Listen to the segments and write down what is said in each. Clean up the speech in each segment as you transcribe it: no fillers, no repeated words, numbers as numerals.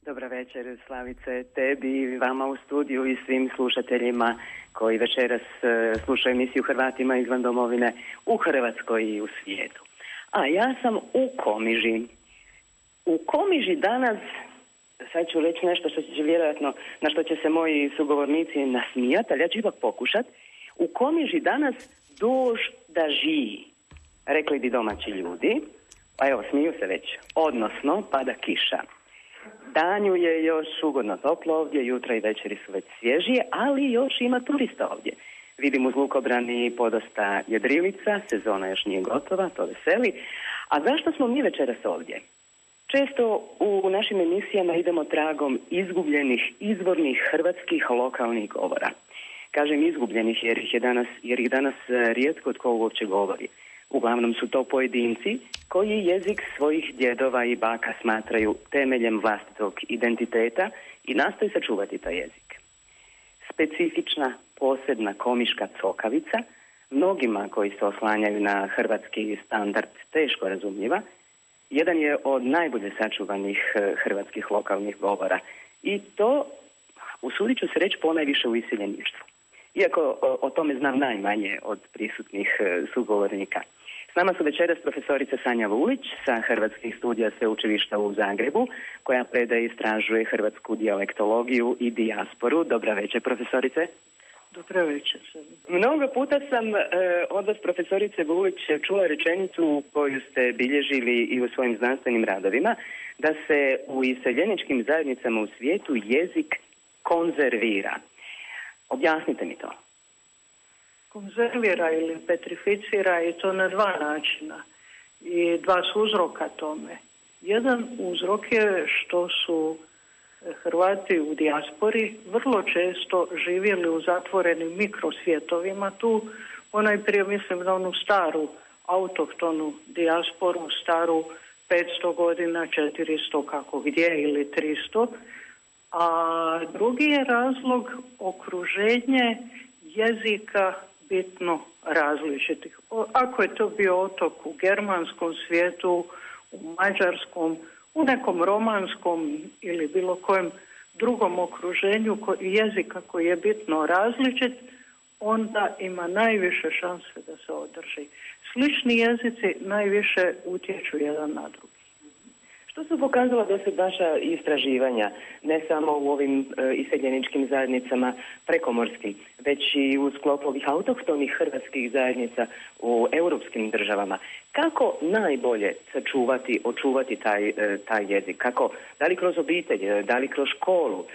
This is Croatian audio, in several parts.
Dobra večer, Slavice, tebi, vama u studiju i svim slušateljima koji večeras slušaju emisiju Hrvatima izvan domovine u Hrvatskoj i u svijetu. A ja sam u Komiži. U Komiži danas, sad ću reći nešto što će vjerojatno, na što će se moji sugovornici nasmijati, ali ja ću ipak pokušati. U Komiži danas dož da žiji, rekli bi domaći ljudi, pa evo, smiju se već, odnosno pada kiša. Danju je još ugodno toplo ovdje, jutra i večeri su već svježije, ali još ima turista ovdje. Vidim uz lukobrani podosta jedrilica, sezona još nije gotova, to veseli. A zašto smo mi večeras ovdje? Često u našim emisijama idemo tragom izgubljenih, izvornih hrvatskih lokalnih govora. Kažem izgubljenih jer ih danas rijetko tko uopće govori. Uglavnom su to pojedinci koji jezik svojih djedova i baka smatraju temeljem vlastitog identiteta i nastoji sačuvati taj jezik. Specifična, posebna komiška cokavica, mnogima koji se oslanjaju na hrvatski standard teško razumljiva, jedan je od najbolje sačuvanih hrvatskih lokalnih govora. I to, usudit ću se reći, ponajviše u iseljeništvu. Iako o tome znam najmanje od prisutnih sugovornika. S nama su večeras profesorica Sanja Vulić sa Hrvatskih studija Sveučilišta u Zagrebu, koja predaje i istražuje hrvatsku dijalektologiju i dijasporu. Dobra večer, profesorice. Dobra večer. Mnogo puta sam od vas, profesorice Vulić, čula rečenicu koju ste bilježili i u svojim znanstvenim radovima, da se u iseljeničkim zajednicama u svijetu jezik konzervira. Objasnite mi to. Konzervira ili petrificira i to na dva načina i dva su uzroka tome. Jedan uzrok je što su Hrvati u dijaspori vrlo često živjeli u zatvorenim mikrosvjetovima. Tu ponajprije mislim na onu staru autohtonu dijasporu, staru 500 godina, 400 kako gdje ili 300. A drugi je razlog okruženje jezika bitno različitih. Ako je to bio otok u germanskom svijetu, u mađarskom, u nekom romanskom ili bilo kojem drugom okruženju jezika koji je bitno različit, onda ima najviše šanse da se održi. Slični jezici najviše utječu jedan na drugi. Što su pokazala do sad vaša istraživanja, ne samo u ovim iseljeničkim zajednicama prekomorskim, već i u sklopu ovih autohtonih hrvatskih zajednica u europskim državama? Kako najbolje sačuvati, očuvati taj jezik? Kako? Da li kroz obitelj, da li kroz školu?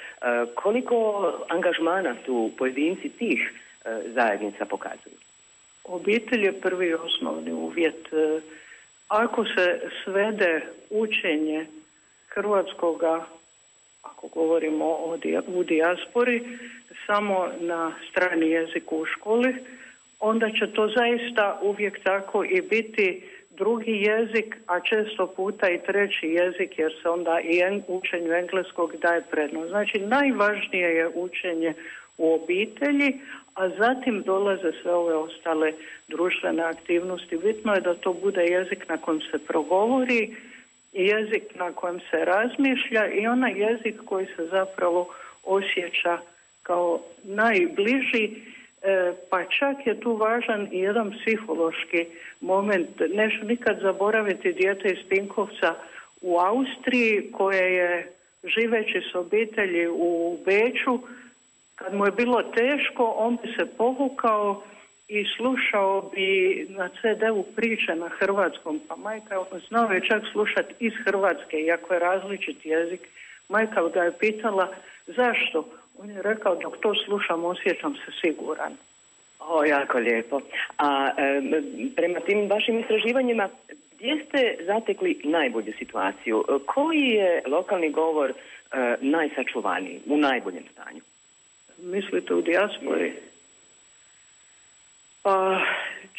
Koliko angažmana tu pojedinci tih zajednica pokazuju? Obitelj je prvi osnovni uvjet. Ako se svede učenje hrvatskoga, ako govorimo u dijaspori, samo na strani jeziku u školi, onda će to zaista uvijek tako i biti drugi jezik, a često puta i treći jezik, jer se onda i učenju engleskog daje prednost. Znači, najvažnije je učenje u obitelji, a zatim dolaze sve ove ostale društvene aktivnosti. Bitno je da to bude jezik na kojem se progovori, jezik na kojem se razmišlja i onaj jezik koji se zapravo osjeća kao najbliži, pa čak je tu važan i jedan psihološki moment. Neću nikad zaboraviti dijete iz Pinkovca u Austriji koje je živeći s obitelji u Beču, kad mu je bilo teško, on bi se povukao i slušao bi na CD-u priče na hrvatskom. Pa majka znao je čak slušati iz Hrvatske, iako je različit jezik. Majka ga je pitala zašto. On je rekao, dok to slušam, osjećam se siguran. O, jako lijepo. A prema tim vašim istraživanjima, gdje ste zatekli najbolju situaciju? Koji je lokalni govor najsačuvaniji, u najboljem stanju? Mislite u dijaspori? Pa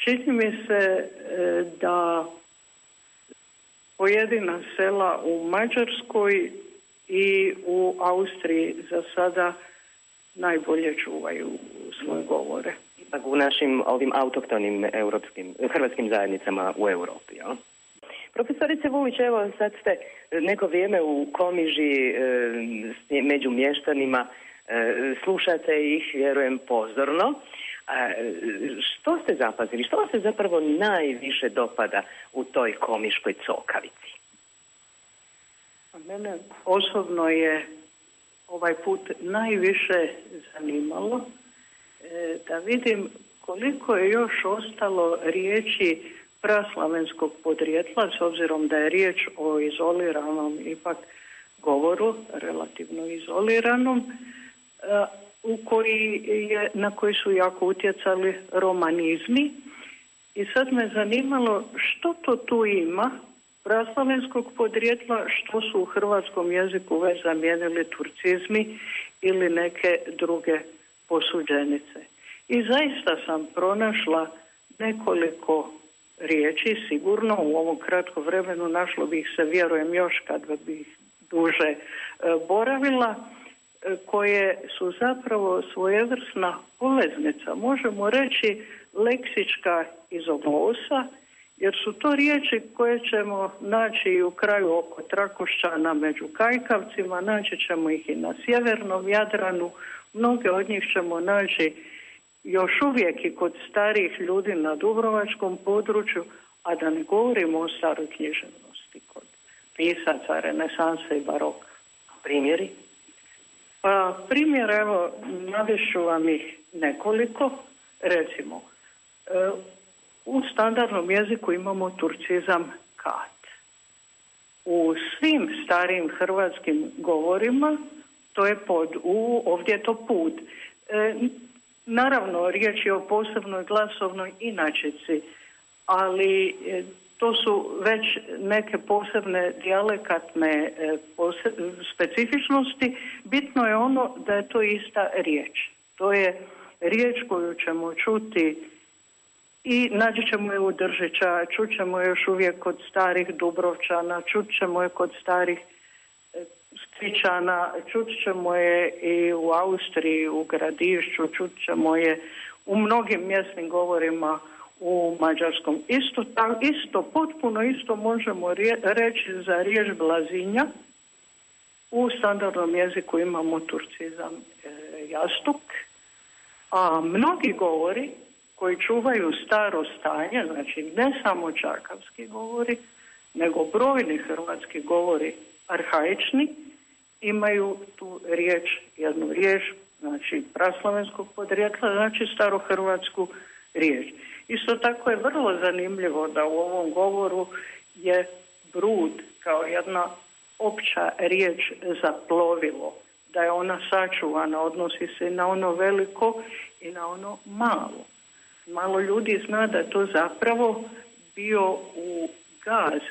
čini mi se da pojedina sela u Mađarskoj i u Austriji za sada najbolje čuvaju svoje govore. Ipak u našim ovim autohtonim hrvatskim zajednicama u Europi, jel? Profesorice Vulić, evo sad ste neko vrijeme u Komiži među mještanima, slušate ih, vjerujem, pozorno. Što ste zapazili? Što se zapravo najviše dopada u toj komiškoj cokavici? Mene osobno je ovaj put najviše zanimalo da vidim koliko je još ostalo riječi praslavenskog podrijetla, s obzirom da je riječ o izoliranom ipak govoru, relativno izoliranom, na koji su jako utjecali romanizmi. I sad me zanimalo što to tu ima praslavenskog podrijetla, što su u hrvatskom jeziku već zamijenili turcizmi ili neke druge posuđenice. I zaista sam pronašla nekoliko riječi, sigurno u ovom kratkom vremenu našlo bih se, vjerujem, još kad bih duže boravila, koje su zapravo svojevrsna poveznica, možemo reći leksička izoglosa, jer su to riječi koje ćemo naći i u kraju oko Trakošćana među Kajkavcima, naći ćemo ih i na sjevernom Jadranu, mnoge od njih ćemo naći još uvijek i kod starijih ljudi na dubrovačkom području, a da ne govorimo o staroj književnosti kod pisaca renesanse i baroka. Primjeri? Pa primjer, evo, navešću vam ih nekoliko. Recimo, u standardnom jeziku imamo turcizam kat. U svim starijim hrvatskim govorima to je ovdje je to put. Naravno, riječ je o posebnoj glasovnoj inačici, ali to su već neke posebne dijalekatne specifičnosti. Bitno je ono da je to ista riječ. To je riječ koju ćemo čuti i naći ćemo je u Držića, čućemo je još uvijek kod starih Dubrovčana, čućemo je kod starih Stričana, čućemo je i u Austriji, u Gradišću, čućemo je u mnogim mjesnim govorima u mađarskom. Potpuno isto možemo reći za riječ blazinja. U standardnom jeziku imamo turcizam jastuk, a mnogi govori koji čuvaju staro stanje, znači ne samo čakavski govori, nego brojni hrvatski govori arhaični, imaju tu jednu riječ, znači praslavenskog podrijetla, znači starohrvatsku riječ. Isto tako je vrlo zanimljivo da u ovom govoru je brud kao jedna opća riječ za plovilo, da je ona sačuvana, odnosi se na ono veliko i na ono malo. Malo ljudi zna da je to zapravo bio u gaz,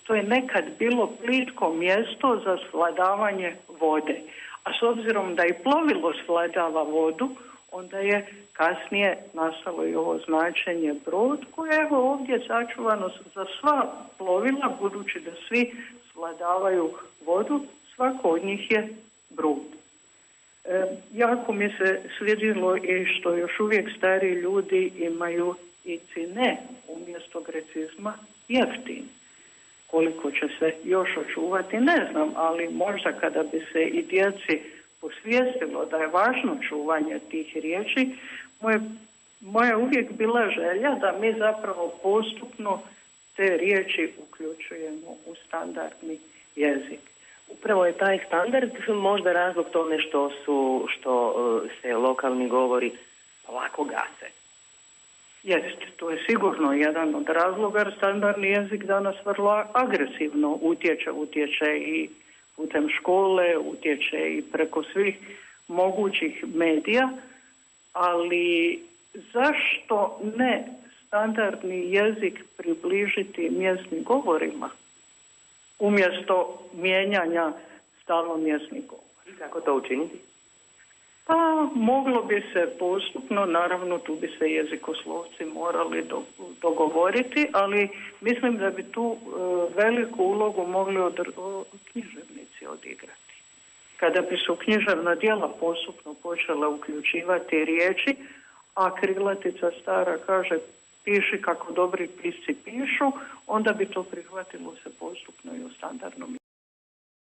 to je nekad bilo plitko mjesto za svladavanje vode. A s obzirom da i plovilo svladava vodu, onda je kasnije nastalo i ovo značenje brod, koje je ovdje sačuvano za sva plovila, budući da svi svladavaju vodu, svako od njih je brod. Jako mi se svidjelo i što još uvijek stari ljudi imaju i cine umjesto grecizma jeftin. Koliko će se još očuvati, ne znam, ali možda kada bi se i djeci posvijestilo da je važno čuvanje tih riječi, moja uvijek bila želja da mi zapravo postupno te riječi uključujemo u standardni jezik. Upravo je taj standard možda razlog tome što se lokalni govori lako gase. Jest, to je sigurno jedan od razloga, jer standardni jezik danas vrlo agresivno utječe i putem škole, utječe i preko svih mogućih medija, ali zašto ne standardni jezik približiti mjesnim govorima umjesto mijenjanja stalno mjesnih govora? I kako to učiniti? Pa moglo bi se postupno, naravno tu bi se jezikoslovci morali dogovoriti, ali mislim da bi tu veliku ulogu mogli književnici odigrati. Kada bi su književna djela postupno počela uključivati riječi, a krilatica stara kaže piši kako dobri pisci pišu, onda bi to prihvatilo se postupno i u standardnom